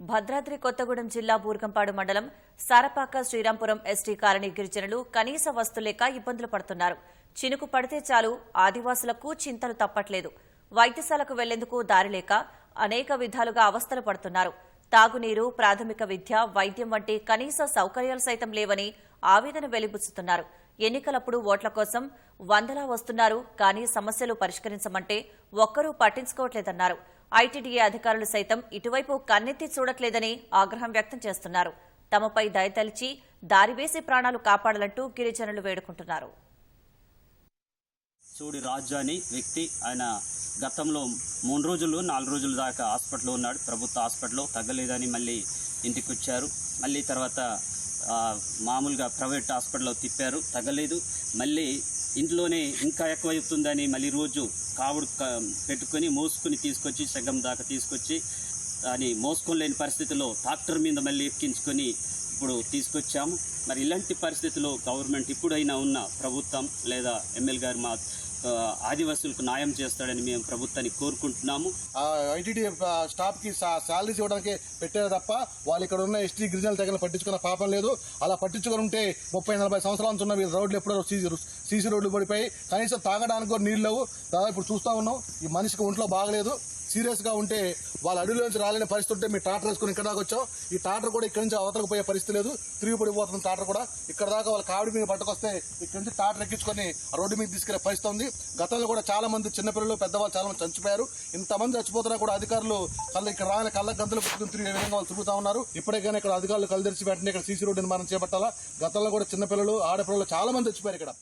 భద్రాద్రి కొత్తగూడెం జిల్లా బూర్గంపాడు మండలం Sarapaka Srirampuram ST colony గిరిజనులు కనీస వస్తులేక ఇబ్బందులు పడుతున్నారు. చినుకు పడితే చాలు ఆదివాసులకు చింతలు తప్పట్లేదు. వైద్యశాలకు వెళ్లేందుకు దారి లేక అనేక విధాలుగా అవస్థలు పడుతున్నారు. తాగునీరు, ప్రాథమిక విద్య, వైద్యం వంటి కనీస సౌకర్యాలు సైతం లేవని ఆవేదన వెలిబుచ్చుతున్నారు. ఎన్నికలప్పుడు ఓట్ల కోసం వందలా వస్తున్నారు, కానీ సమస్యలు పరిష్కరించమంటే ఒక్కరూ పట్టించుకోవట్లేదన్నారు. ఐటీడీఏ అధికారులు సైతం ఇటువైపు కన్నెత్తి చూడట్లేదని ఆగ్రహం వ్యక్తం చేస్తున్నారు. తమపై దయతలిచి దారివేసి ప్రాణాలు కాపాడాలంటూ గిరిజనులు వేడుకుంటున్నారు. చూడి రాజు అని వ్యక్తి, ఆయన గతంలో 3 రోజులు 4 రోజుల దాకా హాస్పిటల్లో ఉన్నాడు. ప్రభుత్వ హాస్పిటల్లో తగ్గలేదని మళ్ళీ ఇంటికి వచ్చారు. మళ్ళీ తర్వాత మామూలుగా ప్రైవేట్ హాస్పిటల్లో తిప్పారు, తగ్గలేదు. మళ్ళీ ఇంట్లోనే ఇంకా ఎక్కువ అవుతుందని మళ్ళీ రోజు కావుడు పెట్టుకొని మోసుకుని తీసుకొచ్చి సగం దాకా తీసుకొచ్చి అని మోసుకోలేని పరిస్థితిలో ట్రాక్టర్ మీద మళ్ళీ ఎక్కించుకొని ఇప్పుడు తీసుకొచ్చాము. మరి ఇలాంటి పరిస్థితిలో గవర్నమెంట్ ఇప్పుడైనా ఉన్న ప్రభుత్వం లేదా ఎమ్మెల్యే గారు మా ఆదివాసులకు న్యాయం చేస్తాడని మేము ప్రభుత్వాన్ని కోరుకుంటున్నాము. ఐటీడీ స్టాఫ్కి శాలరీస్ ఇవ్వడానికి పెట్టారు తప్ప వాళ్ళు ఇక్కడ ఉన్న ఎస్టీ గిరిజనుల దగ్గర పట్టించుకున్న పాపం లేదు. అలా పట్టించుకుని ఉంటే 30-40 సంవత్సరాల నుంచి ఉన్న వీళ్ళ రోడ్లు ఎప్పుడో సీసీ రోడ్లు పడిపోయి కనీసం తాగడానికి కూడా నీళ్ళు లేవు. దాదాపు ఇప్పుడు చూస్తూ ఉన్నాం, ఈ మనిషికి ఒంట్లో బాగలేదు. సీరియస్గా ఉంటే వాళ్ళ అడవిలోంచి రాలేని పరిస్థితి ఉంటే మీరు ట్రాక్టర్ వేసుకుని ఇక్కడ దాకా వచ్చాం. ఈ ట్రాక్టర్ కూడా ఇక్కడి నుంచి అవతలకు పోయే పరిస్థితి లేదు, తిరిగి పడిపోతుంది ట్రాక్టర్ కూడా. ఇక్కడ దాకా వాళ్ళ కావిడి మీద పట్టుకొస్తే ఇక్కడి నుంచి ట్రాక్టర్ ఎక్కించుకొని రోడ్డు మీద తీసుకెళ్లే పరిస్థితి ఉంది. గతంలో కూడా చాలా మంది చిన్నపిల్లలు, పెద్దవాళ్ళు చాలా మంది చచ్చిపోయారు. ఇంతమంది చచ్చిపోతున్నా కూడా అధికారులు ఇక్కడ రాని కళ్ళ గంతులు పుట్టుకుని తిరిగే విధంగా వాళ్ళు తిరుగుతూ ఉన్నారు. ఇప్పటికైనా ఇక్కడ అధికారులు కళ్ళు తెరిచి వెంటనే ఇక్కడ సీసీ రోడ్డు నిర్మాణం చేపట్టాలా. గతంలో కూడా చిన్నపిల్లలు, ఆడపిల్లలు చాలా మంది చచ్చిపోయారు ఇక్కడ.